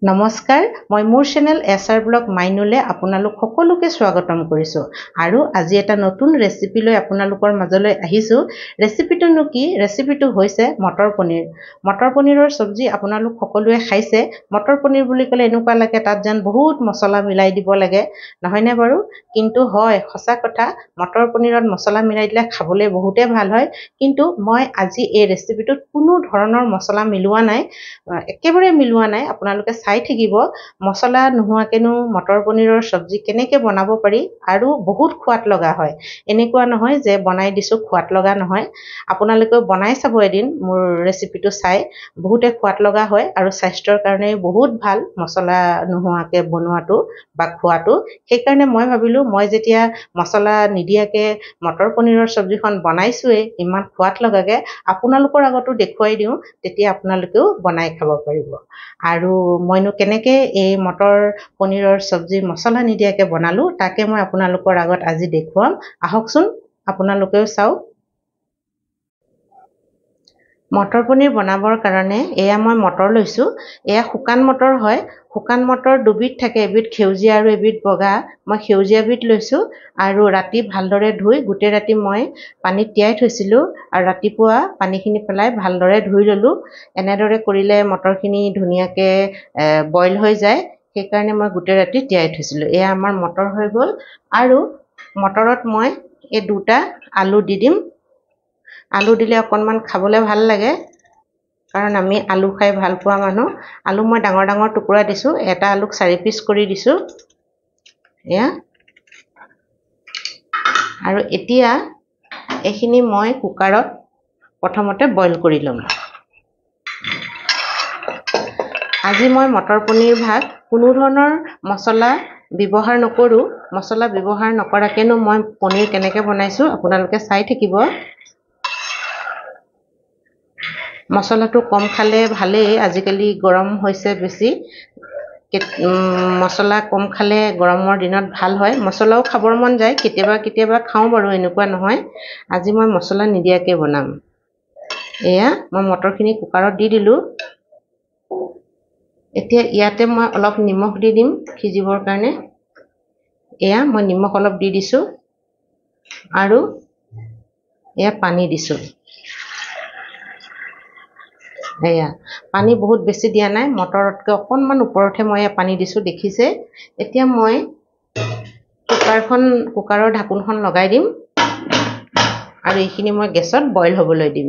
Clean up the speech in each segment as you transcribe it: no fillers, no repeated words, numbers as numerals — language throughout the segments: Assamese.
নমস্কাৰ, মই মোৰ চেনেল এছআৰ ব্লগ মাইনুলে আপোনালোক সকলোকে স্বাগতম কৰিছোঁ আৰু আজি এটা নতুন ৰেচিপি লৈ আপোনালোকৰ মাজলৈ আহিছোঁ। ৰেচিপিটোনো কি? ৰেচিপিটো হৈছে মটৰ পনীৰ। মটৰ পনীৰৰ চব্জি আপোনালোক সকলোৱে খাইছে। মটৰ পনীৰ বুলি ক'লে এনেকুৱা লাগে তাত যেন বহুত মছলা মিলাই দিব লাগে, নহয়নে বাৰু? কিন্তু হয়, সঁচা কথা, মটৰ পনীৰত মছলা মিলাই দিলে খাবলৈ বহুতে ভাল হয়। কিন্তু মই আজি এই ৰেচিপিটোত কোনো ধৰণৰ মছলা মিলোৱা নাই, একেবাৰে মিলোৱা নাই। আপোনালোকে চাই থাকিব মছলা নোহোৱাকেনো মটৰ পনীৰৰ চব্জি কেনেকৈ বনাব পাৰি আৰু বহুত সোৱাদ লগা হয়। এনেকুৱা নহয় যে বনাই দিছোঁ সোৱাদ লগা নহয়। আপোনালোকেও বনাই চাব এদিন মোৰ ৰেচিপিটো চাই, বহুতে সোৱাদ লগা হয় আৰু স্বাস্থ্যৰ কাৰণে বহুত ভাল মছলা নোহোৱাকৈ বনোৱাটো বা খোৱাটো। সেইকাৰণে মই ভাবিলোঁ মই যেতিয়া মছলা নিদিয়াকৈ মটৰ পনীৰৰ চব্জিখন বনাইছোৱেই ইমান সোৱাদ লগাকৈ, আপোনালোকৰ আগতো দেখুৱাই দিওঁ, তেতিয়া আপোনালোকেও বনাই খাব পাৰিব। আৰু মইনো কেনেকৈ এই মটৰ পনীৰৰ চব্জি মছলা নিদিয়াকৈ বনালোঁ তাকে মই আপোনালোকৰ আগত আজি দেখুৱাম। আহকচোন আপোনালোকেও চাওক। মটৰ পনীৰ বনাবৰ কাৰণে এয়া মই মটৰ লৈছোঁ। এয়া শুকান মটৰ হয়। শুকান মটৰ দুবিধ থাকে, এবিধ সেউজীয়া আৰু এবিধ বগা। মই সেউজীয়াবিধ লৈছোঁ আৰু ৰাতি ভালদৰে ধুই গোটেই ৰাতি মই পানীত তিয়াই থৈছিলোঁ আৰু ৰাতিপুৱা পানীখিনি পেলাই ভালদৰে ধুই ল'লোঁ। এনেদৰে কৰিলে মটৰখিনি ধুনীয়াকৈ বইল হৈ যায়, সেইকাৰণে মই গোটেই ৰাতি তিয়াই থৈছিলোঁ। এয়া আমাৰ মটৰ হৈ গ'ল আৰু মটৰত মই এই দুটা আলু দি দিম। আলু দিলে অকণমান খাবলৈ ভাল লাগে, কাৰণ আমি আলু খাই ভাল পোৱা মানুহ। আলু মই ডাঙৰ ডাঙৰ টুকুৰা দিছোঁ, এটা আলুক 4 পিচ কৰি দিছোঁ। এয়া আৰু এতিয়া এইখিনি মই কুকাৰত প্ৰথমতে বইল কৰি ল'ম। আজি মই মটৰ পনীৰ ভাত কোনো ধৰণৰ মছলা ব্যৱহাৰ নকৰোঁ। মছলা ব্যৱহাৰ নকৰাকৈনো মই পনীৰ কেনেকৈ বনাইছোঁ আপোনালোকে চাই থাকিব। মছলাটো কম খালে ভালেই, আজিকালি গৰম হৈছে বেছি। মছলা কম খালে গৰমৰ দিনত ভাল হয়। মছলাও খাবৰ মন যায়, কেতিয়াবা কেতিয়াবা খাওঁ বাৰু, এনেকুৱা নহয়। আজি মই মছলা নিদিয়াকৈ বনাম। এয়া মই মটৰখিনি কুকাৰত দি দিলোঁ। এতিয়া ইয়াতে মই অলপ নিমখ দি দিম সিজিবৰ কাৰণে। এয়া মই নিমখ অলপ দি দিছোঁ আৰু এয়া পানী দিছোঁ। এয়া পানী বহুত বেছি দিয়া নাই, মটৰতকৈ অকণমান ওপৰতহে মই পানী দিছোঁ, দেখিছে। এতিয়া মই কুকাৰৰ ঢাকোনখন লগাই দিম আৰু এইখিনি মই গেছত বইল হ'বলৈ দিম।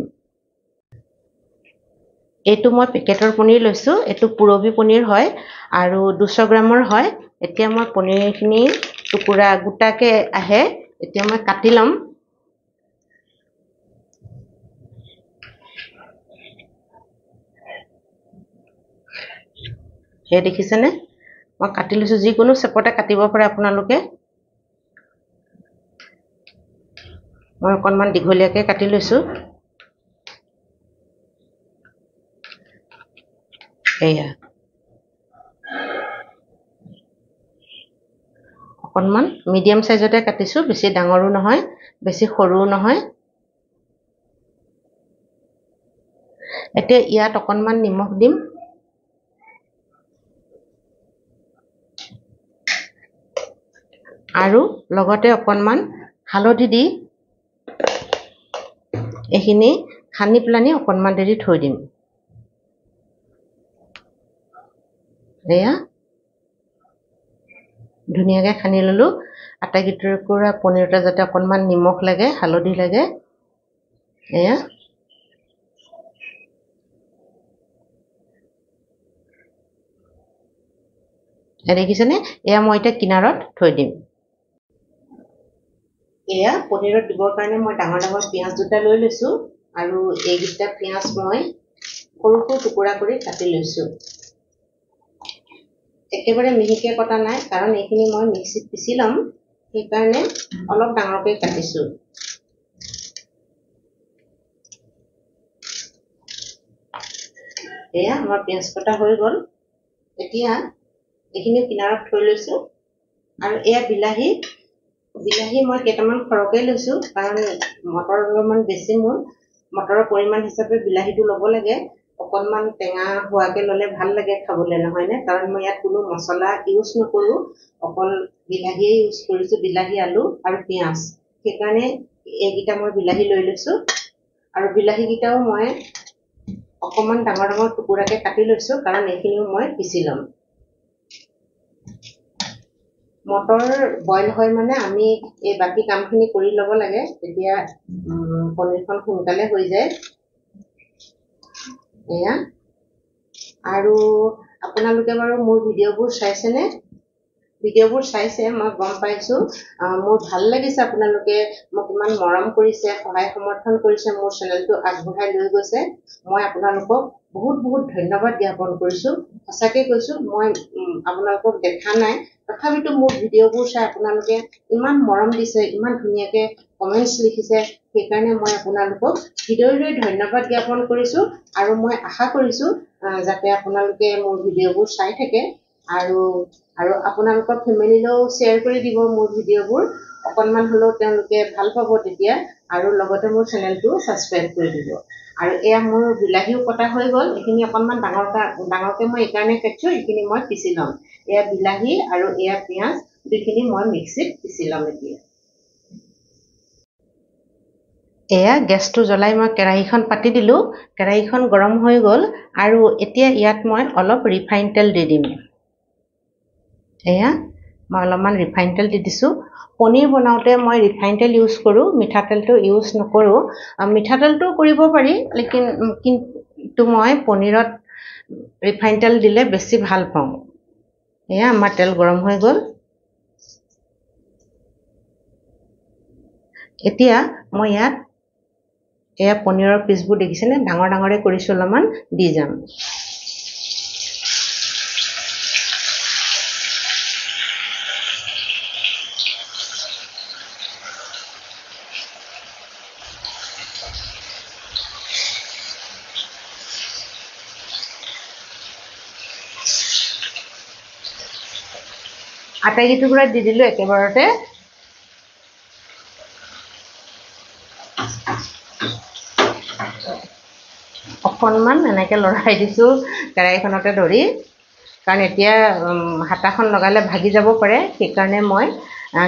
এইটো মই পেকেটৰ পনীৰ লৈছোঁ, এইটো পুৰবী পনীৰ হয় আৰু 200 গ্ৰামৰ হয়। এতিয়া মই পনীৰখিনি টুকুৰা গোটাকৈ আহে, এতিয়া মই কাটি ল'ম। সেই দেখিছেনে, মই কাটি লৈছোঁ। যিকোনো চেপতে কাটিব পাৰে আপোনালোকে। মই অকণমান দীঘলীয়াকৈ কাটি লৈছোঁ। এয়া অকণমান মিডিয়াম চাইজতে কাটিছোঁ, বেছি ডাঙৰো নহয় বেছি সৰুও নহয়। এতিয়া ইয়াত অকণমান নিমখ দিম আৰু লগতে অকণমান হালধি দি এইখিনি সানি পেলানি অকণমান দেৰি থৈ দিম। এয়া ধুনীয়াকৈ সানি ল'লোঁ। আটাইকেইটুকুৰা পনীৰতে যাতে অকণমান নিমখ লাগে, হালধি লাগে। এয়া দেখিছেনে, এয়া মই এতিয়া কিনাৰত থৈ দিম। এয়া পনীৰত দিবৰ কাৰণে মই ডাঙৰ ডাঙৰ পিঁয়াজ দুটা লৈ লৈছোঁ আৰু এইকেইটা পিঁয়াজ মই সৰু সৰু টুকুৰা কৰি কাটি লৈছোঁ। একেবাৰে মিহিকৈ কটা নাই, কাৰণ এইখিনি মই মিক্সিত পিচি ল'ম, সেইকাৰণে অলপ ডাঙৰকৈ কাটিছোঁ। এয়া আমাৰ পিঁয়াজ কটা হৈ গ'ল। এতিয়া এইখিনি কিনাৰত থৈ লৈছোঁ আৰু এয়া বিলাহী মই কেইটামান সৰহকৈ লৈছোঁ, কাৰণ মটৰ অলপমান বেছি, মোৰ মটৰৰ পৰিমাণ হিচাপে বিলাহীটো ল'ব লাগে। অকণমান টেঙা হোৱাকৈ ল'লে ভাল লাগে খাবলৈ নহয়নে কাৰণ মই ইয়াত কোনো মছলা ইউজ নকৰোঁ অকল বিলাহীয়ে ইউজ কৰিছোঁ বিলাহী আলু আৰু পিঁয়াজ সেইকাৰণে এইকেইটা মই বিলাহী লৈ লৈছোঁ আৰু বিলাহীকেইটাও মই অকণমান ডাঙৰ ডাঙৰ টুকুৰাকৈ কাটি লৈছোঁ কাৰণ এইখিনিও মই পিচি ল'ম মটৰ বইল হয় মানে আমি এই বাকী কামখিনি কৰি ল'ব লাগে তেতিয়া পনীৰখন সোনকালে হৈ যায় এয়া আৰু আপোনালোকে বাৰু মোৰ ভিডিঅ'বোৰ চাইছেনে ভিডিঅ'বোৰ চাইছে মই গম পাইছোঁ মোৰ ভাল লাগিছে আপোনালোকে মোক ইমান মৰম কৰিছে সহায় সমৰ্থন কৰিছে মোৰ চেনেলটো আগবঢ়াই লৈ গৈছে মই আপোনালোকক বহুত বহুত ধন্যবাদ জ্ঞাপন কৰিছোঁ সঁচাকৈ কৈছোঁ মই আপোনালোকক দেখা নাই তথাপিতো মোৰ ভিডিঅ'বোৰ চাই আপোনালোকে ইমান মৰম দিছে ইমান ধুনীয়াকৈ কমেণ্টছ লিখিছে সেইকাৰণে মই আপোনালোকক হৃদয়লৈ ধন্যবাদ জ্ঞাপন কৰিছোঁ আৰু মই আশা কৰিছোঁ যাতে আপোনালোকে মোৰ ভিডিঅ'বোৰ চাই থাকে আৰু আপোনালোকৰ ফেমিলিলৈও শ্বেয়াৰ কৰি দিব মোৰ ভিডিঅ'বোৰ অকণমান হ'লেও তেওঁলোকে ভাল পাব তেতিয়া আৰু লগতে মোৰ চেনেলটো ছাবস্ক্ৰাইব কৰি দিব আৰু এয়া মোৰ বিলাহীও কটা হৈ গ'ল এইখিনি অকণমান ডাঙৰকৈ মই এইকাৰণে কাটিছোঁ এইখিনি মই পিচি ল'ম এয়া বিলাহী আৰু এয়া পিঁয়াজ দুইখিনি মই মিক্সিত পিচি ল'ম এতিয়া এয়া গেছটো জ্বলাই মই কেৰাহীখন পাতি দিলোঁ কেৰাহীখন গৰম হৈ গ'ল আৰু এতিয়া ইয়াত মই অলপ ৰিফাইন তেল দি দিম এয়া মই অলপমান ৰিফাইন তেল দি দিছোঁ পনীৰ বনাওঁতে মই ৰিফাইন তেল ইউজ কৰোঁ মিঠাতেলটো ইউজ নকৰোঁ মিঠাতেলটো কৰিব পাৰি কিন্তু মই পনীৰত ৰিফাইন তেল দিলে বেছি ভাল পাওঁ এয়া আমাৰ তেল গৰম হৈ গ'ল এতিয়া মই ইয়াত এয়া পনীৰৰ পিচবোৰ দেখিছেনে ডাঙৰ ডাঙৰে কৰিছোঁ অলপমান দি যাম আটাইকেইটুকুৰা দি দিলোঁ একেবাৰতে অকণমান এনেকৈ লৰাই দিছোঁ কেৰাহীখনতে ধৰি কাৰণ এতিয়া হাতাখন লগালে ভাগি যাব পাৰে সেইকাৰণে মই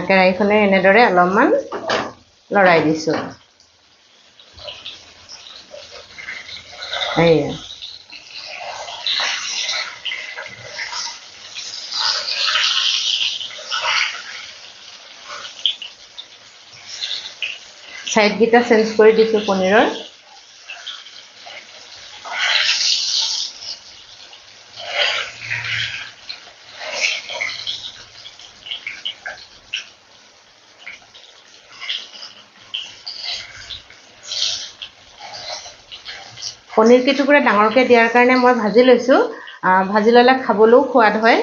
কেৰাহীখনে এনেদৰে অলপমান লৰাই দিছোঁ এয়া ছাইডকেইটা চেঞ্জ কৰি দিছোঁ পনীৰৰ পনীৰ কেইটুকুৰা ডাঙৰকৈ দিয়াৰ কাৰণে মই ভাজি লৈছোঁ ভাজি ল'লে খাবলৈও সোৱাদ হয়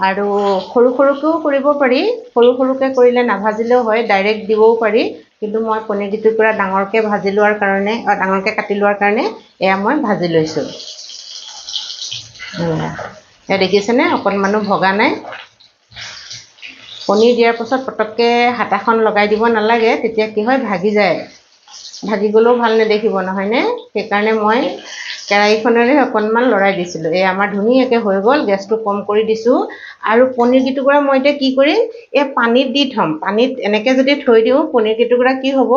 আৰু সৰু সৰুকৈও কৰিব পাৰি সৰু সৰুকৈ কৰিলে নাভাজিলেও হয় ডাইৰেক্ট দিবও পাৰি কিন্তু মই পনীৰ কেইটুকুৰা ডাঙৰকৈ ভাজি লোৱাৰ কাৰণে ডাঙৰকৈ কাটি লোৱাৰ কাৰণে এয়া মই ভাজি লৈছোঁ এয়া দেখিছেনে অকণমানো ভগা নাই পনীৰ দিয়াৰ পাছত পটককৈ হাতাখন লগাই দিব নালাগে তেতিয়া কি হয় ভাগি যায় ভাগি গ'লেও ভাল নেদেখিব নহয়নে সেইকাৰণে মই কেৰাহীখনেৰে অকণমান লৰাই দিছিলোঁ এই আমাৰ ধুনীয়াকৈ হৈ গ'ল গেছটো কম কৰি দিছোঁ আৰু পনীৰ কেইটুকুৰা মই এতিয়া কি কৰিম এই পানীত দি থ'ম পানীত এনেকৈ যদি থৈ দিওঁ পনীৰ কেইটুকুৰা কি হ'ব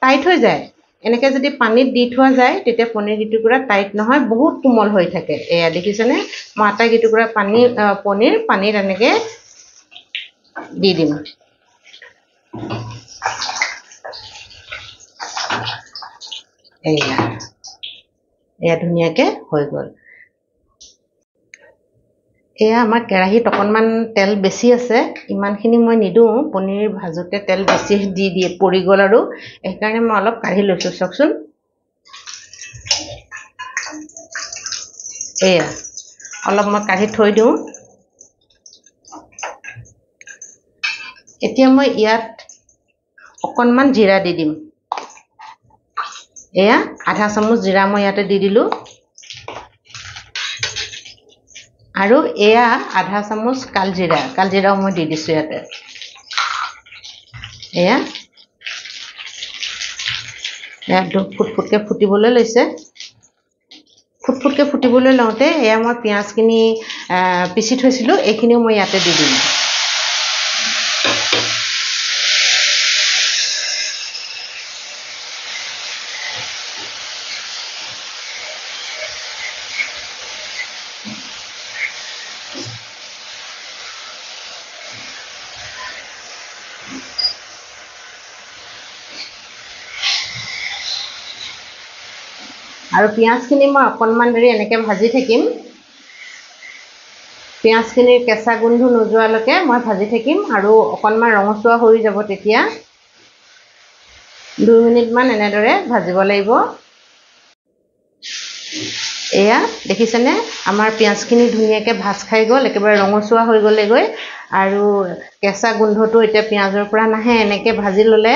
টাইট হৈ যায় এনেকৈ যদি পানীত দি থোৱা যায় তেতিয়া পনীৰ কেইটুকুৰা টাইট নহয় বহুত কোমল হৈ থাকে এয়া দেখিছেনে মই আটাইকেইটুকুৰা পনীৰ পানীত এনেকৈ দি দিম এয়া ধুনীয়াকৈ হৈ গ'ল এয়া আমাৰ কেৰাহীত অকণমান তেল বেছি আছে ইমানখিনি মই নিদিওঁ পনীৰ ভাজোতে তেল বেছি দি পৰি গ'ল আৰু সেইকাৰণে মই অলপ কাঢ়ি লৈছোঁ চাওকচোন এয়া অলপ মই কাঢ়ি থৈ দিওঁ এতিয়া মই ইয়াত অকণমান জিৰা দি দিম এয়া আধা চামুচ জিৰা মই ইয়াতে দি দিলোঁ আৰু এয়া আধা চামুচ কালজিৰাও মই দি দিছোঁ ইয়াতে এয়া ফুটফুটকৈ ফুটিবলৈ লৈছে ফুটফুটকৈ ফুটিবলৈ লওঁতে এয়া মই পিঁয়াজখিনি পিচি থৈছিলোঁ, এইখিনিও মই ইয়াতে দি দিম। আৰু পিঁয়াজখিনি মই অকণমান দেৰি এনেকৈ ভাজি থাকিম। পিঁয়াজখিনিৰ কেঁচা গোন্ধ নোযোৱালৈকে মই ভাজি থাকিম আৰু অকণমান ৰঙচুৱা হৈ যাব। তেতিয়া 2 মিনিটমান এনেদৰে ভাজিব লাগিব। এয়া দেখিছেনে, আমাৰ পিঁয়াজখিনি ধুনীয়াকৈ ভাজ খাই গ'ল, একেবাৰে ৰঙচুৱা হৈ গ'লেগৈ আৰু কেঁচা গোন্ধটো এতিয়া পিঁয়াজৰ পৰা নাহে। এনেকৈ ভাজি ল'লে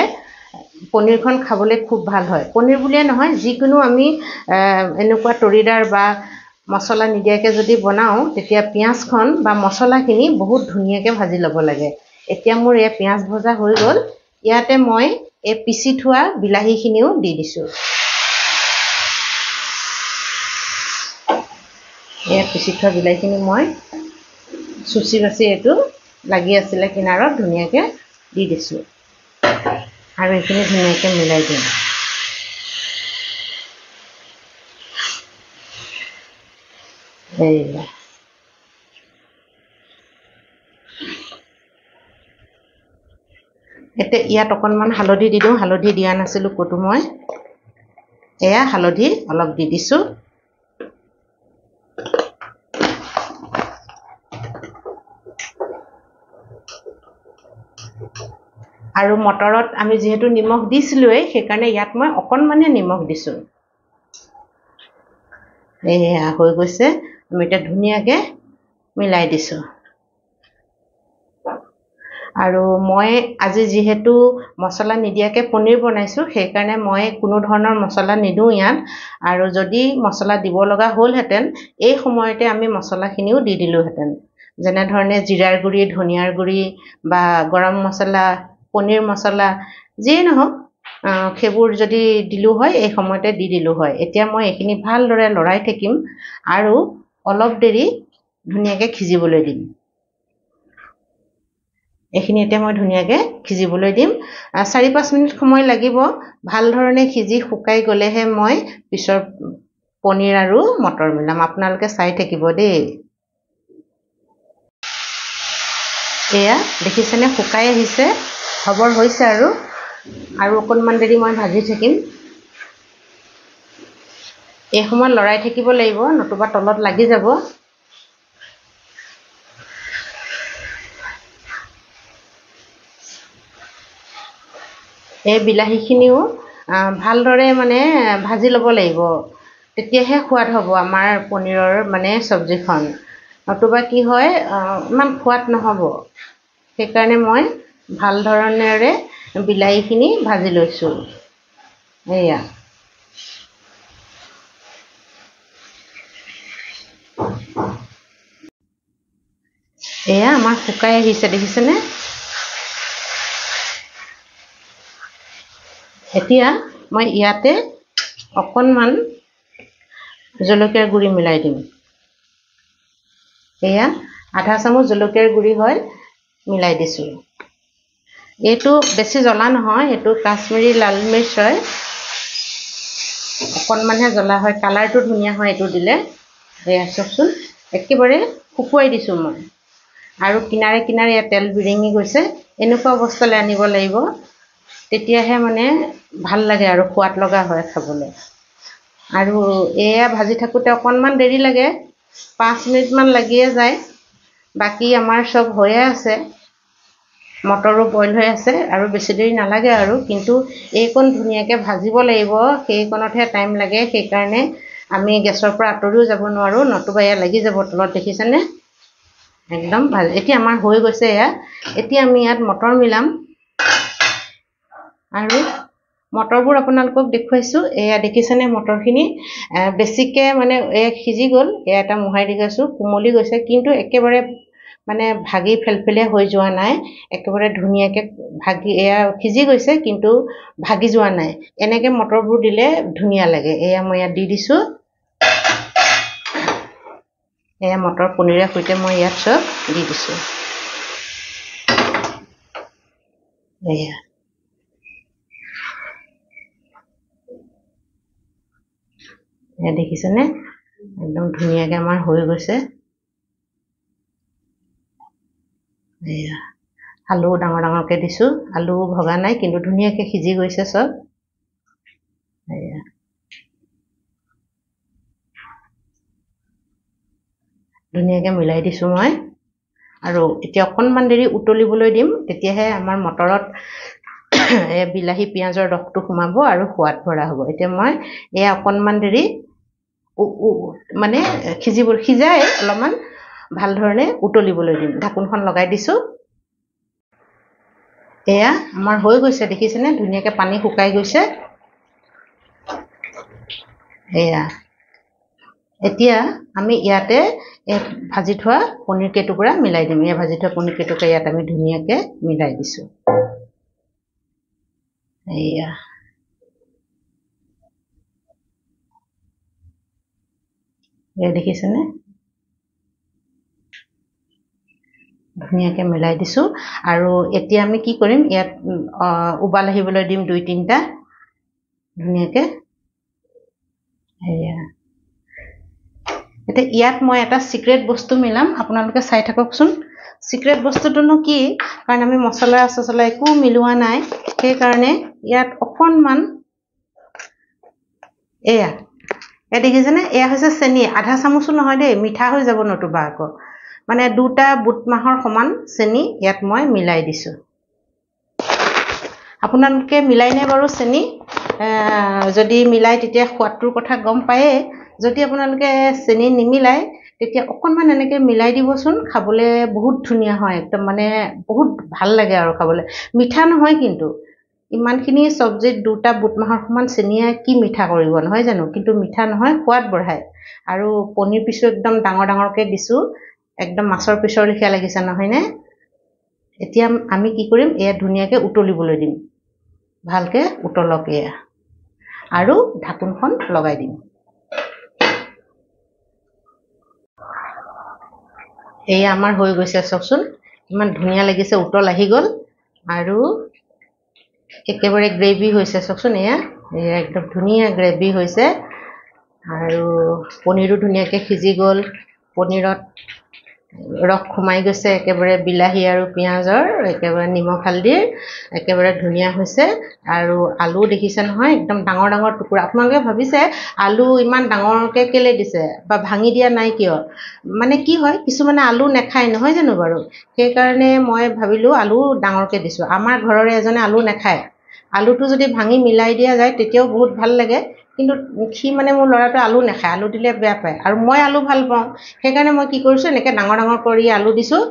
পনীৰখন খাবলৈ খুব ভাল হয়। পনীৰ বুলিয়ে নহয়, যিকোনো আমি এনেকুৱা তৰিদাৰ বা মছলা নিদিয়াকৈ যদি বনাওঁ, তেতিয়া পিঁয়াজখন বা মছলাখিনি বহুত ধুনীয়াকৈ ভাজি ল'ব লাগে। এতিয়া মোৰ এই পিঁয়াজ ভজা হৈ গ'ল। ইয়াতে মই এই পিচি থোৱা বিলাহীখিনিও দি দিছোঁ। এই পিচি থোৱা বিলাহীখিনি মই চুচি বাচি এইটো লাগি আছিলে কিনাৰত ধুনীয়াকৈ দি দিছোঁ আৰু এইখিনি ধুনীয়াকৈ মিলাই দিম। এইয়া এতিয়া ইয়াত অকণমান হালধি দি দিওঁ। হালধি দিয়া নাছিলোঁ ক'তো মই। এয়া হালধি অলপ দি দিছোঁ। আৰু মটৰত আমি যিহেতু নিমখ দিছিলোঁৱেই, সেইকাৰণে ইয়াত মই অকণমানে নিমখ দিছোঁ। এয়া হৈ গৈছে। আমি এতিয়া ধুনীয়াকৈ মিলাই দিছোঁ। আৰু মই আজি যিহেতু মছলা নিদিয়াকৈ পনীৰ বনাইছোঁ, সেইকাৰণে মই কোনো ধৰণৰ মছলা নিদিওঁ ইয়াত। আৰু যদি মছলা দিব লগা হ'লহেঁতেন, এই সময়তে আমি মছলাখিনিও দি দিলোঁহেঁতেন। যেনেধৰণে জিৰাৰ গুড়ি, ধনিয়াৰ গুড়ি বা গৰম মছলা, পনীৰ মছলা যিয়ে নহওক, সেইবোৰ যদি দিলোঁ হয়, এই সময়তে দি দিলোঁ হয়। এতিয়া মই এইখিনি ভালদৰে লৰাই থাকিম আৰু অলপ দেৰি ধুনীয়াকৈ সিজিবলৈ দিম। এইখিনি এতিয়া মই ধুনীয়াকৈ সিজিবলৈ দিম। 4-5 মিনিট সময় লাগিব। ভাল ধৰণে সিজি শুকাই গ'লেহে মই পিছৰ পনীৰ আৰু মটৰ মিলাম। আপোনালোকে চাই থাকিব দেই। এয়া দেখিছেনে, শুকাই আহিছে, খবৰ হৈছে আৰু অকণমান দেৰি মই ভাজি থাকিম। এই সময়ত লৰাই থাকিব লাগিব, নতুবা তলত লাগি যাব। এই বিলাহীখিনিও ভালদৰে মানে ভাজি ল'ব লাগিব, তেতিয়াহে সোৱাদ হ'ব আমাৰ পনীৰৰ মানে চব্জিখন। নতুবা কি হয়, ইমান সোৱাদ নহ'ব। সেইকাৰণে মই ভাল ধৰণেৰে বিলাহীখিনি ভাজি লৈছোঁ। এয়া এয়া আমাৰ শুকাই আহিছে, দেখিছেনে? এতিয়া মই ইয়াতে অকণমান জলকীয়াৰ গুড়ি মিলাই দিম। এয়া আধা চামুচ জলকীয়াৰ গুড়ি হয়, মিলাই দিছোঁ। এইটো বেছি জ্বলা নহয়, এইটো কাশ্মীৰী লাল মিৰ্চ হয়। অকণমানহে জ্বলা হয়, কালাৰটো ধুনীয়া হয় এইটো দিলে। এয়া চাওকচোন, একেবাৰে শুকুৱাই দিছোঁ মই। আৰু কিনাৰে কিনাৰে তেল বিৰিঙি গৈছে। এনেকুৱা অৱস্থালৈ আনিব লাগিব, তেতিয়াহে মানে ভাল লাগে আৰু সোৱাদ লগা হয় খাবলৈ। আৰু এয়া ভাজি থাকোঁতে অকণমান দেৰি লাগে, 5 মিনিটমান লাগিয়ে যায়। বাকী আমাৰ চব হৈয়ে আছে, মটৰো বইল হৈ আছে আৰু বেছি দেৰি নালাগে আৰু। কিন্তু এইকণ ধুনীয়াকৈ ভাজিব লাগিব, সেইকণতহে টাইম লাগে। সেইকাৰণে আমি গেছৰ পৰা আঁতৰিও যাব নোৱাৰোঁ, নতুবা এয়া লাগি যাব তলত, দেখিছেনে? একদম ভাজি এতিয়া আমাৰ হৈ গৈছে এয়া। এতিয়া আমি ইয়াত মটৰ মিলাম আৰু মটৰবোৰ আপোনালোকক দেখুৱাইছোঁ। এয়া দেখিছেনে, মটৰখিনি বেছিকৈ মানে সিজি গ'ল। এয়া এটা মোহাৰি দি গৈছোঁ, কোমলি গৈছে, কিন্তু একেবাৰে মানে ভাগি ফেলফেলীয়া হৈ যোৱা নাই। একেবাৰে ধুনীয়াকৈ এয়া সিজি গৈছে, কিন্তু ভাগি যোৱা নাই। এনেকৈ মটৰবোৰ দিলে ধুনীয়া লাগে। এয়া মই ইয়াত দি দিছোঁ। এয়া মটৰ পনীৰৰ সৈতে মই ইয়াত চব দি দিছোঁ। এয়া দেখিছেনে একদম ধুনীয়াকৈ আমাৰ হৈ গৈছে। এয়া আলু ডাঙৰ ডাঙৰকৈ দিছোঁ, আলু ভগা নাই কিন্তু ধুনীয়াকৈ সিজি গৈছে চব। এয়া ধুনীয়াকৈ মিলাই দিছোঁ মই। আৰু এতিয়া অকণমান দেৰি উতলিবলৈ দিম, তেতিয়াহে আমাৰ মটৰত বিলাহী পিঁয়াজৰ ৰসটো সোমাব আৰু সোৱাদ ভৰা হ'ব। এতিয়া মই এয়া অকণমান দেৰি মানে সিজাই অলপমান ভাল ধৰণে উতলিবলৈ দিম। ঢাকোনখন লগাই দিছোঁ। এয়া আমাৰ হৈ গৈছে, দেখিছেনে ধুনীয়াকৈ পানী শুকাই গৈছে। এয়া এতিয়া আমি ইয়াতে ভাজি থোৱা পনীৰ কেইটুকুৰা মিলাই দিম। এয়া ভাজি থোৱা পনীৰ কেইটুকুৰা ইয়াত আমি ধুনীয়াকৈ মিলাই দিছোঁ। এয়া দেখিছেনে ধুনীয়াকৈ মিলাই দিছোঁ। আৰু এতিয়া আমি কি কৰিম, ইয়াত উবাল আহিবলৈ দিম 2-3টা ধুনীয়াকৈ। এয়া এতিয়া ইয়াত মই এটা চিক্ৰেট বস্তু মিলাম, আপোনালোকে চাই থাককচোন। চিক্ৰেট বস্তুটোনো কি, কাৰণ আমি মছলা চছলা একো মিলোৱা নাই, সেইকাৰণে ইয়াত অকণমান এয়া দেখিছেনে, এয়া হৈছে চেনি। আধা চামুচো নহয় দেই, মিঠা হৈ যাব নতুবা আকৌ। মানে 2টা বুট মাহৰ সমান চেনি ইয়াত মই মিলাই দিছোঁ। আপোনালোকে মিলাইনে বাৰু চেনি? যদি মিলাই তেতিয়া সোৱাদটোৰ কথা গম পায়েই। যদি আপোনালোকে চেনি নিমিলাই তেতিয়া অকণমান এনেকৈ মিলাই দিবচোন, খাবলৈ বহুত ধুনীয়া হয়, একদম মানে বহুত ভাল লাগে আৰু খাবলৈ। মিঠা নহয় কিন্তু, ইমানখিনি চব্জিত 2টা বুট মাহৰ সমান চেনিয়ে কি মিঠা কৰিব নহয় জানো, কিন্তু মিঠা নহয়, সোৱাদ বঢ়ায়। আৰু পনীৰ পিচো একদম ডাঙৰ ডাঙৰকৈ দিছোঁ, একদম মাছৰ পিচৰ লেখীয়া লাগিছে নহয়নে। এতিয়া আমি কি কৰিম, এয়া ধুনীয়াকৈ উতলিবলৈ দিম, ভালকৈ উতলক এয়া, আৰু ঢাকোনখন লগাই দিম। এয়া আমাৰ হৈ গৈছে, চাওকচোন ইমান ধুনীয়া লাগিছে, উতল আহি গ'ল আৰু একেবাৰে গ্ৰেভি হৈছে। চাওকচোন এয়া একদম ধুনীয়া গ্ৰেভি হৈছে, আৰু পনীৰো ধুনীয়াকৈ সিজি গ'ল, পনীৰত ৰস সোমাই গৈছে একেবাৰে বিলাহী আৰু পিঁয়াজৰ, একেবাৰে নিমখ হালধিৰ একেবাৰে ধুনীয়া হৈছে। আৰু আলু দেখিছে নহয়, একদম ডাঙৰ ডাঙৰ টুকুৰা। আপোনালোকে ভাবিছে আলু ইমান ডাঙৰকৈ কেলৈ দিছে বা ভাঙি দিয়া নাই কিয়? মানে কি হয়, কিছুমানে আলু নেখায় নহয় জানো বাৰু, সেইকাৰণে মই ভাবিলোঁ আলু ডাঙৰকৈ দিছোঁ। আমাৰ ঘৰৰে এজনে আলু নেখায়, আলুটো যদি ভাঙি মিলাই দিয়া যায় তেতিয়াও বহুত ভাল লাগে, কিন্তু সি মানে মোৰ ল'ৰাটোৱে আলু নাখায়, আলু দিলে বেয়া পায়, আৰু মই আলু ভাল পাওঁ। সেইকাৰণে মই কি কৰিছোঁ, এনেকৈ ডাঙৰ ডাঙৰ কৰি আলু দিছোঁ,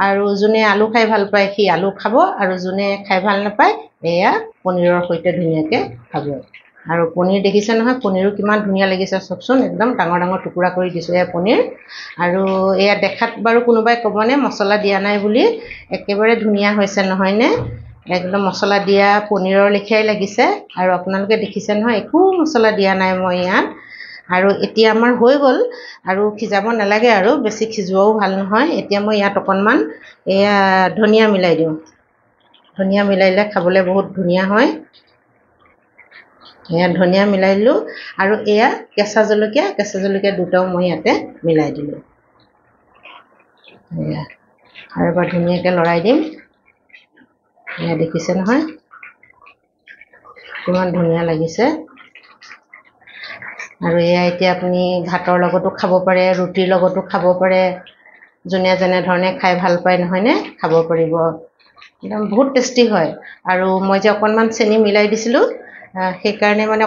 আৰু যোনে আলু খাই ভাল পায় সি আলু খাব, আৰু যোনে খাই ভাল নাপায় এয়া পনীৰৰ সৈতে ধুনীয়াকৈ খাব। আৰু পনীৰ দেখিছে নহয়, পনীৰো কিমান ধুনীয়া লাগিছে চাওকচোন, একদম ডাঙৰ ডাঙৰ টুকুৰা কৰি দিছোঁ এয়া পনীৰ। আৰু এয়া দেখাত বাৰু কোনোবাই ক'বনে মছলা দিয়া নাই বুলি, একেবাৰে ধুনীয়া হৈছে নহয়নে, একদম মছলা দিয়া পনীৰৰ লেখীয়াই লাগিছে। আৰু আপোনালোকে দেখিছে নহয়, একো মছলা দিয়া নাই মই ইয়াত। আৰু এতিয়া আমাৰ হৈ গ'ল, আৰু সিজাব নালাগে, আৰু বেছি সিজোৱাও ভাল নহয়। এতিয়া মই ইয়াত অকণমান এয়া ধনিয়া মিলাই দিওঁ, ধনিয়া মিলাইলে খাবলৈ বহুত ধুনীয়া হয়। এয়া ধনিয়া মিলাই দিলোঁ, আৰু এয়া কেঁচা জলকীয়া 2টাও মই ইয়াতে মিলাই দিলোঁ। এয়া আৰু এবাৰ ধুনীয়াকৈ লৰাই দিম। এয়া দেখিছে নহয় কিমান ধুনীয়া লাগিছে। আৰু এয়া এতিয়া আপুনি ভাতৰ লগতো খাব পাৰে, ৰুটিৰ লগতো খাব পাৰে, যোনে যেনেধৰণে খাই ভাল পায় নহয়নে, খাব পাৰিব, একদম বহুত টেষ্টি হয়। আৰু মই যে অকণমান চেনি মিলাই দিছিলোঁ, সেইকাৰণে মানে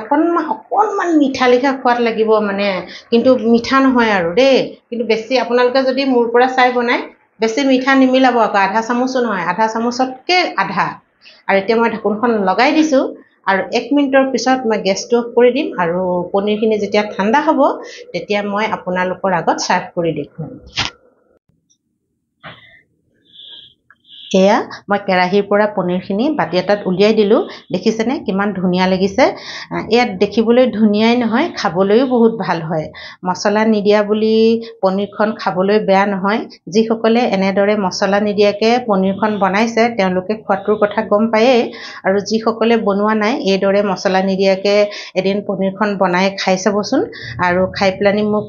অকণমান মিঠা লিখা সোৱাদ লাগিব মানে, কিন্তু মিঠা নহয় আৰু দেই। কিন্তু বেছি আপোনালোকে যদি মোৰ পৰা চাই বনায়, বেছি মিঠা নিমিলাব আকৌ, আধা চামুচো নহয়, আধা চামুচতকৈ আধা। আৰু এতিয়া মই ঢাকোনখন লগাই দিছোঁ, আৰু 1 মিনিটৰ পিছত মই গেছটো অফ কৰি দিম, আৰু পনীৰখিনি যেতিয়া ঠাণ্ডা হ'ব তেতিয়া মই আপোনালোকৰ আগত চাৰ্ভ কৰি দেখুৱাম। এয়া মই কেৰাহীৰ পৰা পনীৰখিনি বাতি এটাত উলিয়াই দিলোঁ। দেখিছেনে কিমান ধুনীয়া লাগিছে। ইয়াত দেখিবলৈ ধুনীয়াই নহয়, খাবলৈও বহুত ভাল হয়। মছলা নিদিয়া বুলি পনীৰখন খাবলৈ বেয়া নহয়। যিসকলে এনেদৰে মছলা নিদিয়াকৈ পনীৰখন বনাইছে তেওঁলোকে খোৱাটোৰ কথা গম পায়েই, আৰু যিসকলে বনোৱা নাই এইদৰে মছলা নিদিয়াকৈ এদিন পনীৰখন বনাই খাই চাবচোন, আৰু খাই পেলানি মোক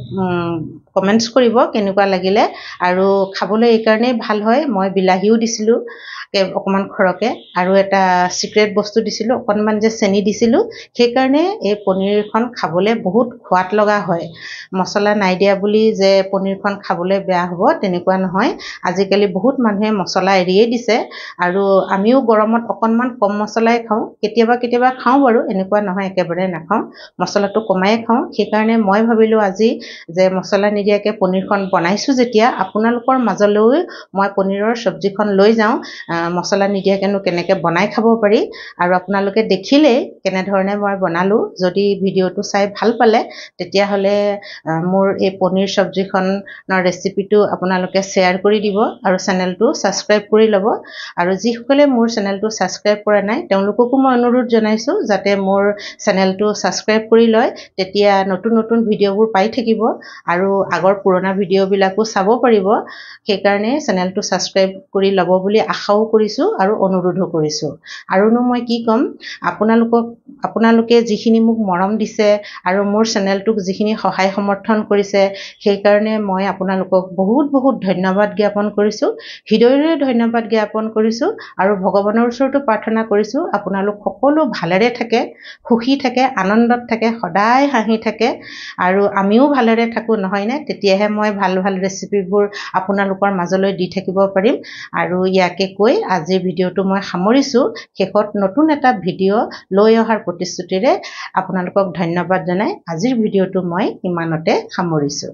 কমেণ্টছ কৰিব কেনেকুৱা লাগিলে। আৰু খাবলৈ এইকাৰণেই ভাল হয়, মই বিলাহীও দিছিলোঁ অকণমান সৰহকৈ, আৰু এটা চিক্ৰেট বস্তু দিছিলোঁ, অকণমান যে চেনি দিছিলোঁ, সেইকাৰণে এই পনীৰখন খাবলৈ বহুত সোৱাদ লগা হয়। মছলা নাই দিয়া বুলি যে পনীৰখন খাবলৈ বেয়া হ'ব তেনেকুৱা নহয়। আজিকালি বহুত মানুহে মছলা এৰিয়েই দিছে, আৰু আমিও গৰমত অকণমান কম মছলাই খাওঁ। কেতিয়াবা খাওঁ বাৰু, এনেকুৱা নহয় একেবাৰে নাখাওঁ, মছলাটো কমাই খাওঁ। সেইকাৰণে মই ভাবিলোঁ আজি যে মছলা নিদিয়াকৈ পনীৰখন বনাইছোঁ যেতিয়া আপোনালোকৰ মাজলৈ মই পনীৰৰ চব্জিখন লৈ যাওঁ, মছলা নিদিয়াকৈনো কেনেকৈ বনাই খাব পাৰি। আৰু আপোনালোকে দেখিলেই কেনেধৰণে মই বনালোঁ। যদি ভিডিঅ'টো চাই ভাল পালে তেতিয়াহ'লে মোৰ এই পনীৰ চব্জিখনৰ ৰেচিপিটো আপোনালোকে শ্বেয়াৰ কৰি দিব, আৰু চেনেলটো ছাবস্ক্ৰাইব কৰি ল'ব। আৰু যিসকলে মোৰ চেনেলটো ছাবস্ক্ৰাইব কৰা নাই তেওঁলোককো মই অনুৰোধ জনাইছোঁ যাতে মোৰ চেনেলটো ছাবস্ক্ৰাইব কৰি লয়, তেতিয়া নতুন নতুন ভিডিঅ'বোৰ পাই থাকিব, আৰু আগৰ পুৰণা ভিডিঅ'বিলাকো চাব পাৰিব। সেইকাৰণে চেনেলটো ছাবস্ক্ৰাইব কৰি ল'ব বুলি আশাও কৰিছোঁ আৰু অনুৰোধো কৰিছোঁ। আৰুনো মই কি ক'ম, আপোনালোকে যিখিনি মোক মৰম দিছে আৰু মোৰ চেনেলটোক যিখিনি সহায় সমৰ্থন কৰিছে, সেইকাৰণে মই আপোনালোকক বহুত বহুত ধন্যবাদ জ্ঞাপন কৰিছোঁ, হৃদয়ৰে ধন্যবাদ জ্ঞাপন কৰিছোঁ। আৰু ভগৱানৰ ওচৰতো প্ৰাৰ্থনা কৰিছোঁ আপোনালোক সকলো ভালেৰে থাকে, সুখী থাকে, আনন্দত থাকে, সদায় হাঁহি থাকে, আৰু আমিও ভালেৰে থাকোঁ নহয়নে? তেতিয়াহে মই ভাল ভাল ৰেচিপিবোৰ আপোনালোকৰ মাজলৈ দি থাকিব পাৰিম। আৰু ইয়াকে কৈ আজিৰ ভিডিঅ'টো মই সামৰিছোঁ। শেষত নতুন এটা ভিডিঅ' লৈ অহাৰ প্ৰতিশ্ৰুতিৰে আপোনালোকক ধন্যবাদ জনাই আজিৰ ভিডিঅ'টো মই ইমানতে সামৰিছোঁ।